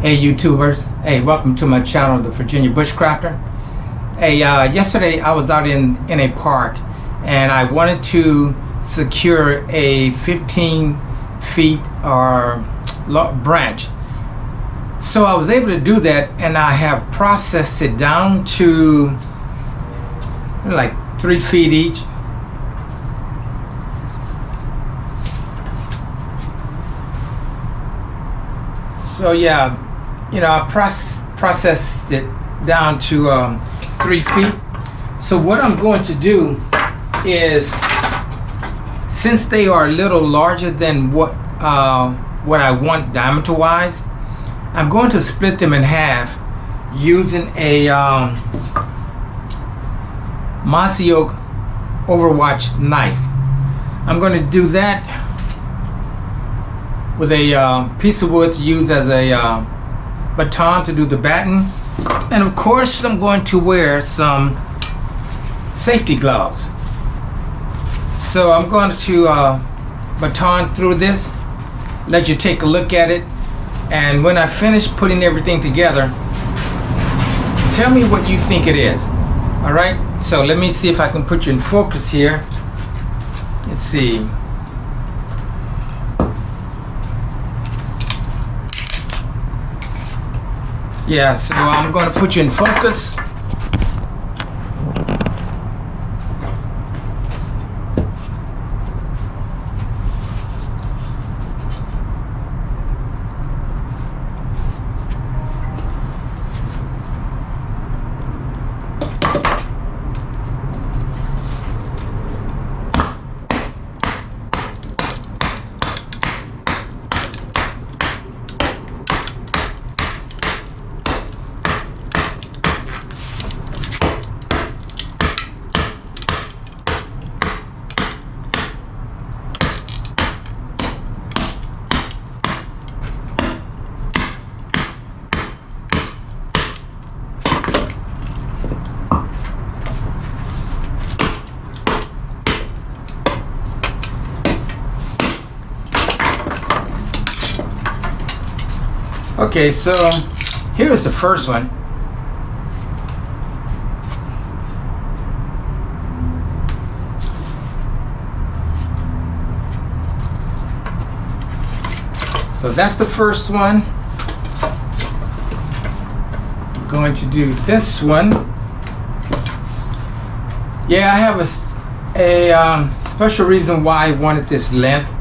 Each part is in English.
Hey YouTubers, hey, welcome to my channel, the Virginia Bushcrafter. Hey, yesterday I was out in a park and I wanted to secure a 15 feet or branch. So I was able to do that, and I have processed it down to like 3 feet each. So yeah, you know, I processed it down to 3 feet. So what I'm going to do is, since they are a little larger than what I want diameter wise, I'm going to split them in half using a mossy oak Overwatch knife. I'm going to do that with a piece of wood to use as a baton to do the batting, and of course I'm going to wear some safety gloves. So I'm going to baton through this, let you take a look at it, and when I finish putting everything together, tell me what you think it is. All right, so let me see if I can put you in focus here. Let's see. Yeah, so I'm going to put you in focus. Okay, so here's the first one. So that's the first one. I'm going to do this one. Yeah, I have a special reason why I wanted this length.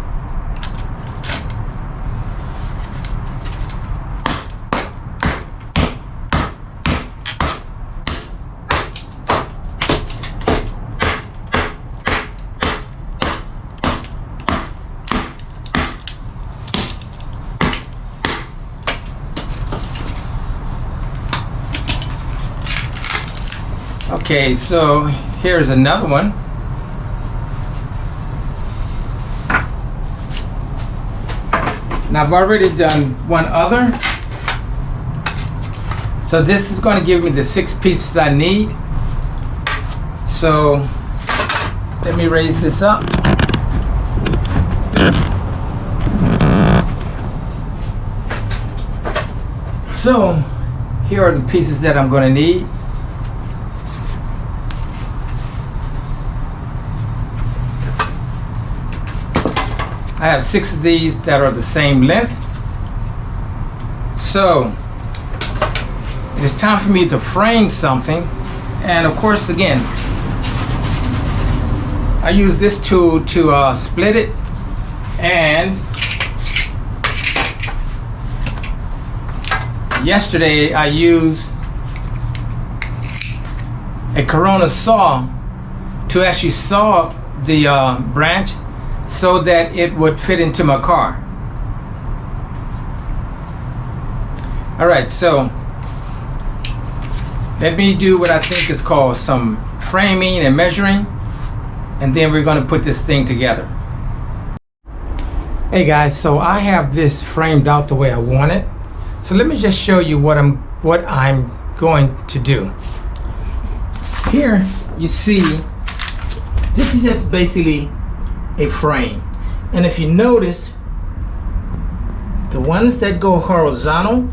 Okay, so here's another one. Now I've already done one other. So this is going to give me the 6 pieces I need. So let me raise this up. So here are the pieces that I'm going to need. I have 6 of these that are the same length. So it is time for me to frame something. And of course, again, I use this tool to split it. And yesterday I used a Corona saw to actually saw the branch so that it would fit into my car. All right, so let me do what I think is called some framing and measuring, and then we're going to put this thing together. Hey guys, so I have this framed out the way I want it. So let me just show you what I'm going to do. Here you see, this is just basically a frame, and if you notice, the ones that go horizontal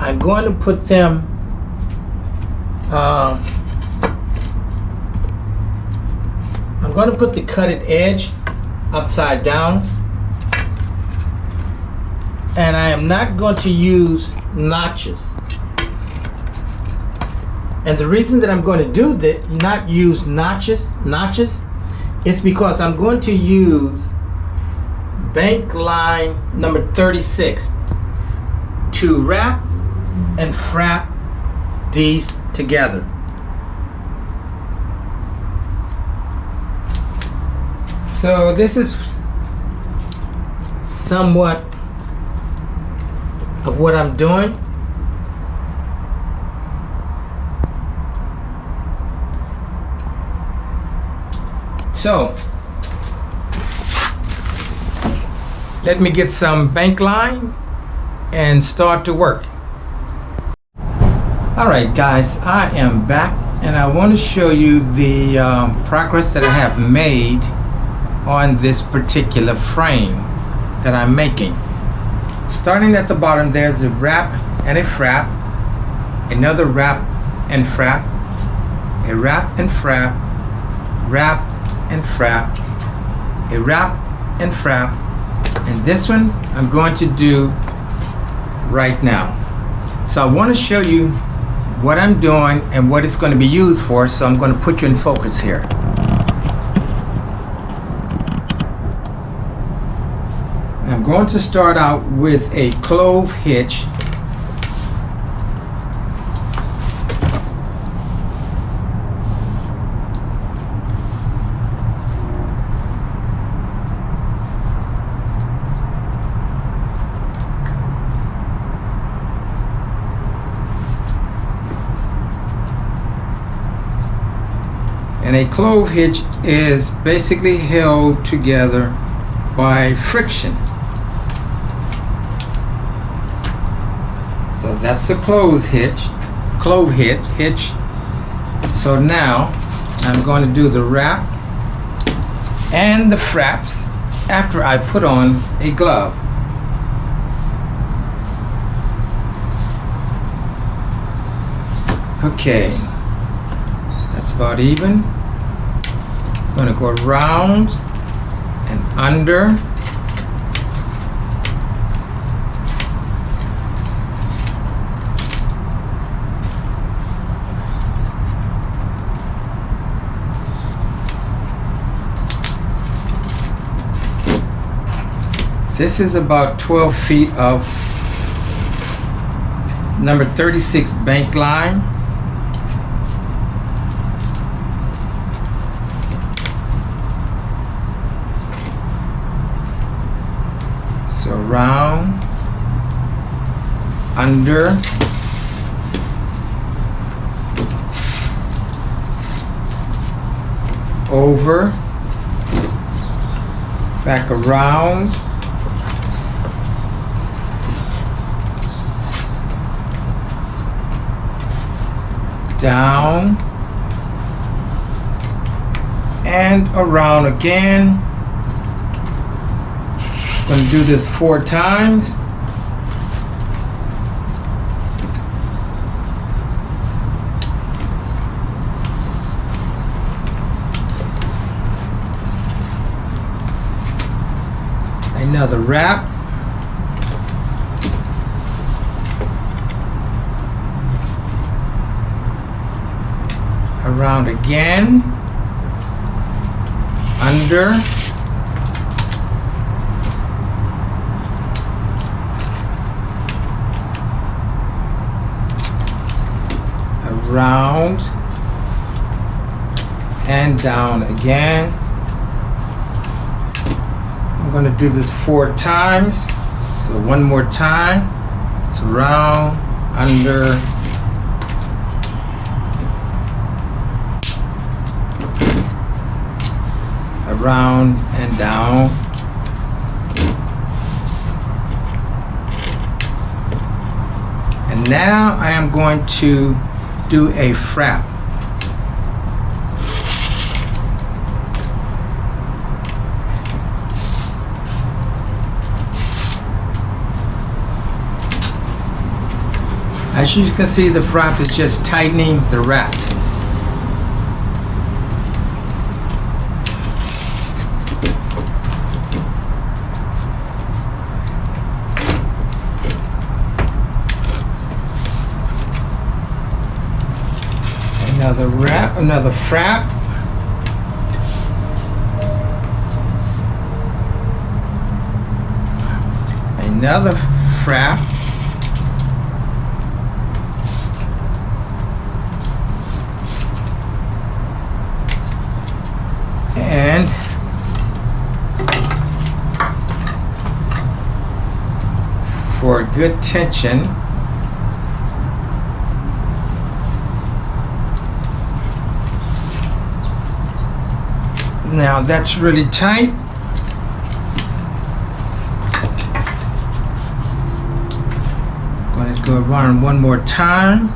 I'm going to put them I'm going to put the cutted edge upside down, and I am not going to use notches. And the reason that I'm going to do that, not use notches, is because I'm going to use Bankline number 36 to wrap and frap these together. So this is somewhat of what I'm doing. So let me get some Bankline and start to work. All right, guys, I am back, and I want to show you the progress that I have made on this particular frame that I'm making. Starting at the bottom, there's a wrap and a frap, another wrap and frap, a wrap and frap, wrap and frap, a wrap and frap, and this one I'm going to do right now. So I want to show you what I'm doing and what it's going to be used for, so I'm going to put you in focus here. I'm going to start out with a clove hitch. And a clove hitch is basically held together by friction. So that's the clove hitch. So now I'm going to do the wrap and the fraps after I put on a glove. Okay, that's about even. I'm going to go around and under. This is about 12 feet of number 36 Bankline. So around, under, over, back around, down, and around again. I'm going to do this 4 times. Another wrap. Around again, under, around, and down again. I'm going to do this 4 times, so one more time. It's around, under, around and down. And now I am going to do a frap. As you can see, the frap is just tightening the wraps. Another wrap, another frap. Another frap. And for good tension, now that's really tight. Going to go around one more time.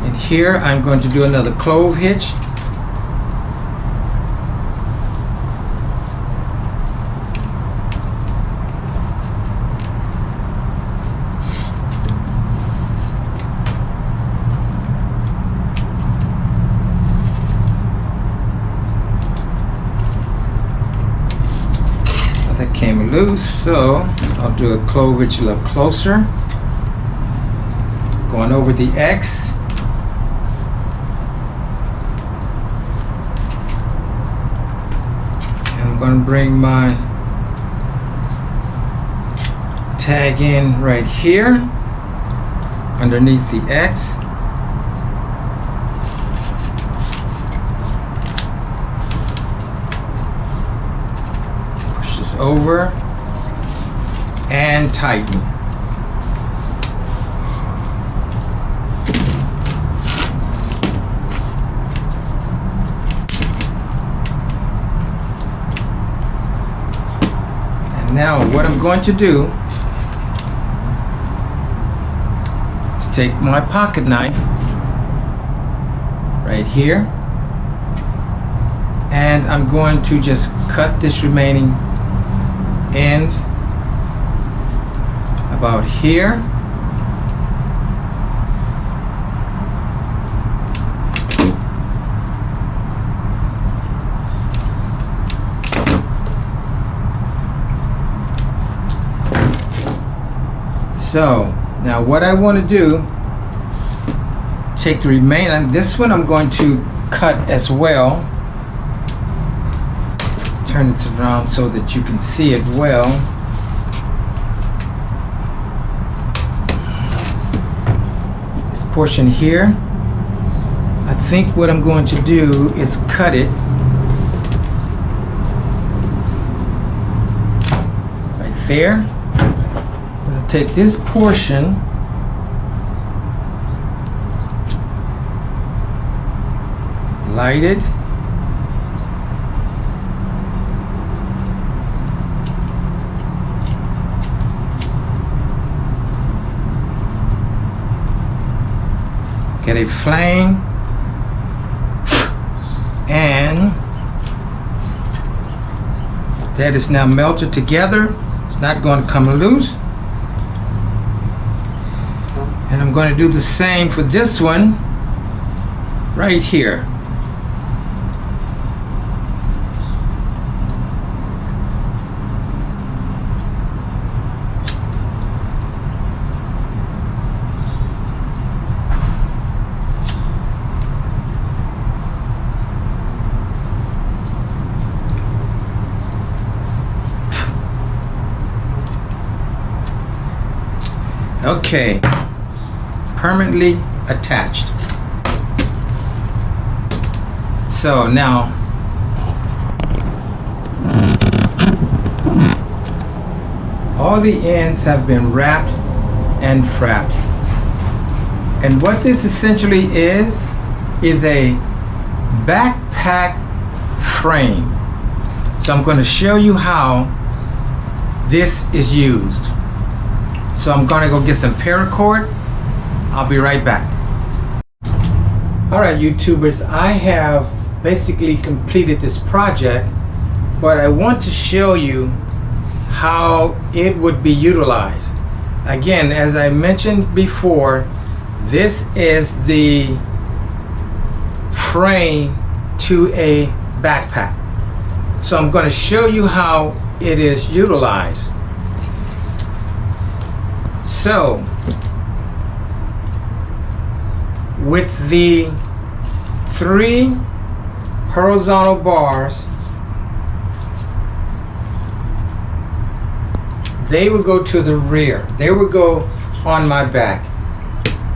And here I'm going to do another clove hitch. Came loose, so I'll do a clove hitch a little closer, going over the X, and I'm going to bring my tag in right here underneath the X. Over and tighten. And now what I'm going to do is take my pocket knife right here, and I'm going to just cut this remaining end about here. So now what I want to do, take the remaining, this one I'm going to cut as well. Turn this around so that you can see it well. This portion here, I think what I'm going to do is cut it right there. I'm going to take this portion, light it, get a flame, and that is now melted together. It's not going to come loose. And I'm going to do the same for this one right here. Okay, permanently attached. So now all the ends have been wrapped and frapped. And what this essentially is a backpack frame. So I'm going to show you how this is used. So I'm going to go get some paracord. I'll be right back. Alright YouTubers, I have basically completed this project, but I want to show you how it would be utilized. Again, as I mentioned before, this is the frame to a backpack. So I'm going to show you how it is utilized. So with the 3 horizontal bars, they will go to the rear. They will go on my back.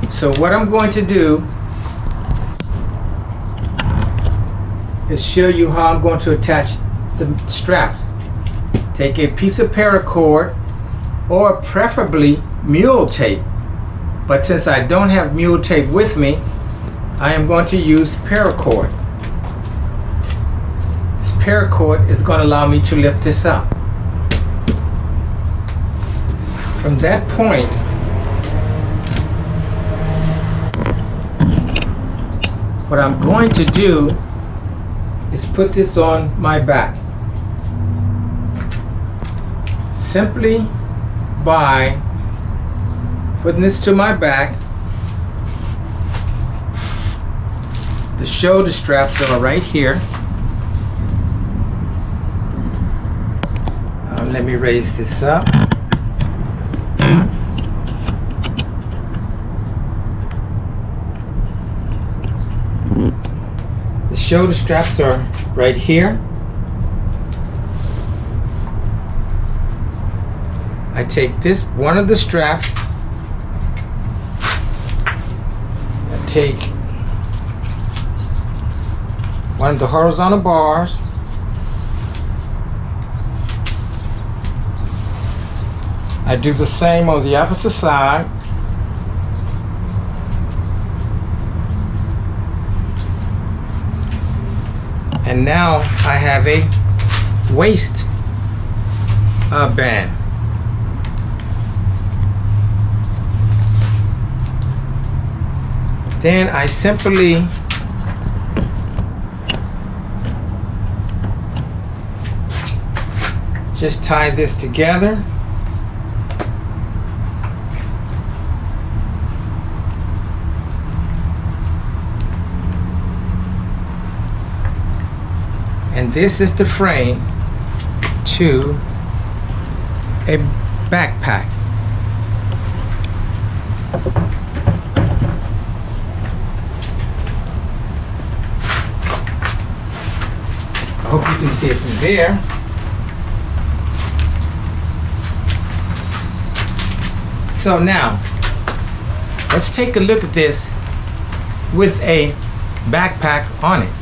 So what I'm going to do is show you how I'm going to attach the straps. Take a piece of paracord, or preferably mule tape. But since I don't have mule tape with me, I am going to use paracord. This paracord is going to allow me to lift this up. From that point, what I'm going to do is put this on my back. Simply by putting this to my back. The shoulder straps are right here. Let me raise this up. The shoulder straps are right here. I take this, one of the straps, I take one of the horizontal bars, I do the same on the opposite side. And now I have a waist band. Then I simply just tie this together. And this is the frame to a backpack. I hope you can see it from there. So now, let's take a look at this with a backpack on it.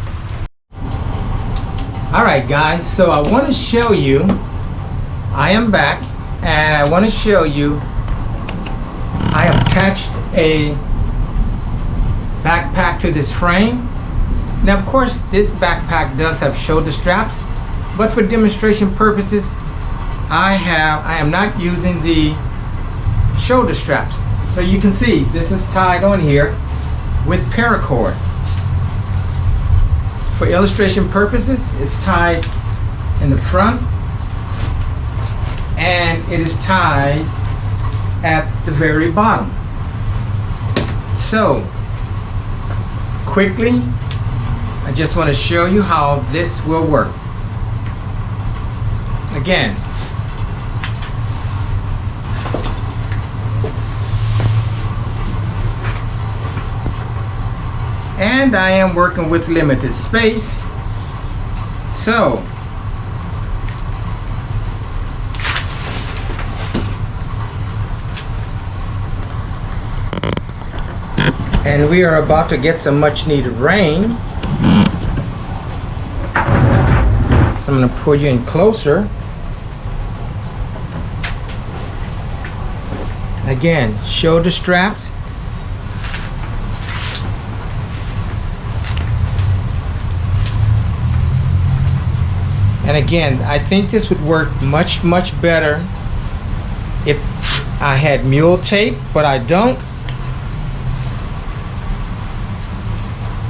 Alright guys, so I want to show you, I am back, and I want to show you, I have attached a backpack to this frame. Now of course this backpack does have shoulder straps, but for demonstration purposes I am not using the shoulder straps. So you can see this is tied on here with paracord. For illustration purposes, it's tied in the front and it is tied at the very bottom. So quickly, I just want to show you how this will work. Again, and I am working with limited space, so and we are about to get some much needed rain, so I'm going to pull you in closer. Again, shoulder straps. And again, I think this would work much better if I had mule tape, but I don't.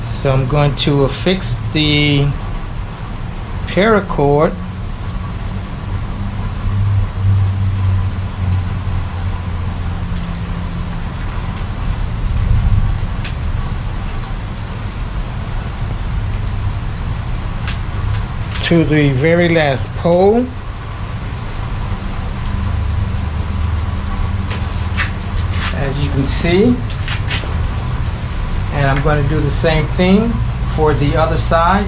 So I'm going to affix the paracord to the very last pole. As you can see, and I'm going to do the same thing for the other side.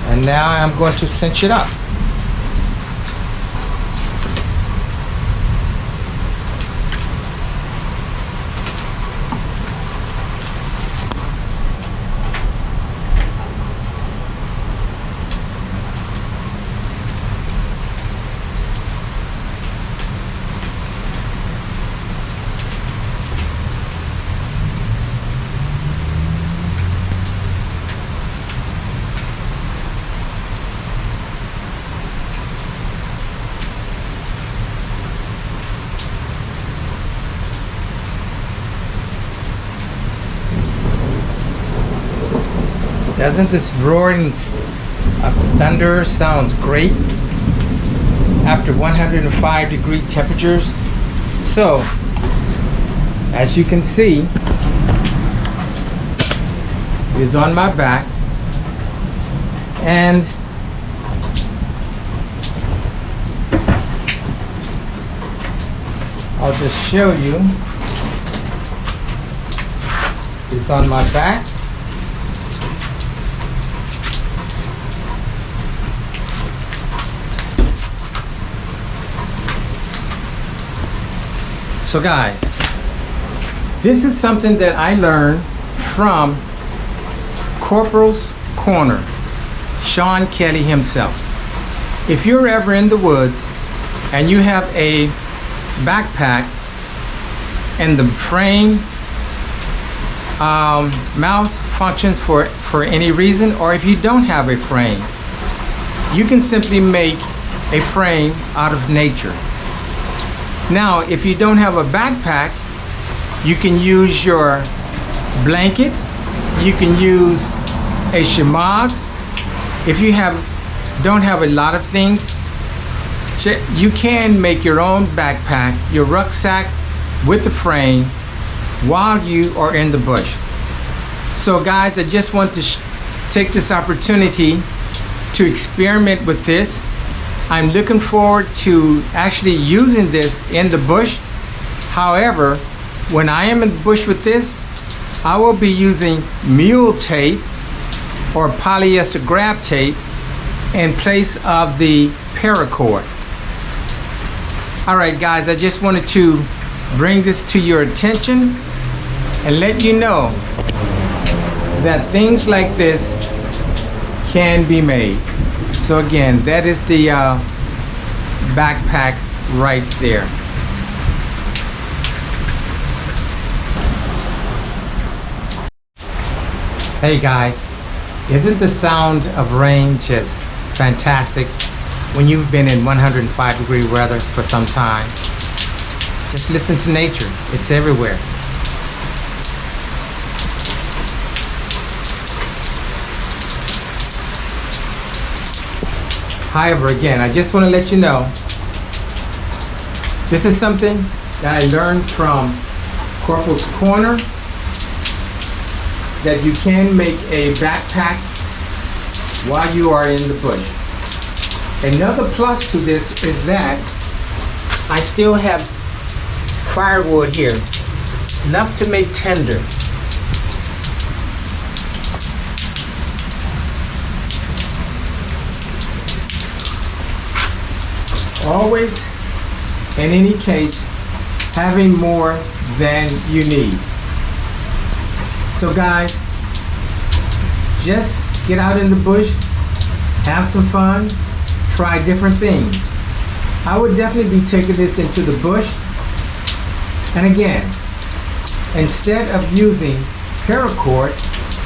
And now I'm going to cinch it up. Doesn't this roaring of thunder sounds great after 105-degree temperatures? So, as you can see, it is on my back, and I'll just show you. It's on my back. So guys, this is something that I learned from Corporal's Corner, Sean Kelly himself. If you're ever in the woods and you have a backpack and the frame malfunctions for any reason, or if you don't have a frame, you can simply make a frame out of nature. Now, if you don't have a backpack, you can use your blanket, you can use a shemagh. If you don't have a lot of things, you can make your own backpack, your rucksack with the frame while you are in the bush. So guys, I just want to take this opportunity to experiment with this. I'm looking forward to actually using this in the bush. However, when I am in the bush with this, I will be using mule tape or polyester grab tape in place of the paracord. All right guys, I just wanted to bring this to your attention and let you know that things like this can be made. So again, that is the backpack right there. Hey guys, isn't the sound of rain just fantastic when you've been in 105-degree weather for some time? Just listen to nature, it's everywhere. However, again, I just want to let you know, this is something that I learned from Corporal's Corner, that you can make a backpack while you are in the bush. Another plus to this is that I still have firewood here, enough to make tinder. Always, in any case, having more than you need. So guys, just get out in the bush, have some fun, try different things. I would definitely be taking this into the bush. And again, instead of using paracord,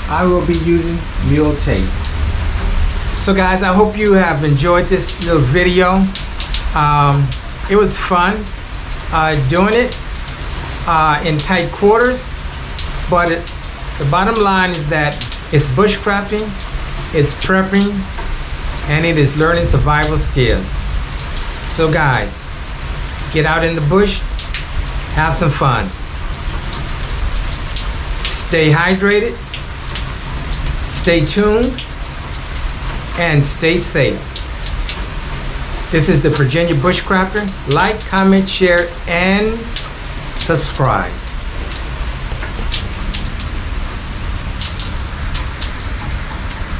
I will be using mule tape. So guys, I hope you have enjoyed this little video. It was fun doing it in tight quarters, but the bottom line is that it's bushcrafting it's prepping, and it is learning survival skills. So guys, get out in the bush, have some fun. Stay hydrated, stay tuned, and stay safe. This is the Virginia Bushcrafter. Like, comment, share, and subscribe.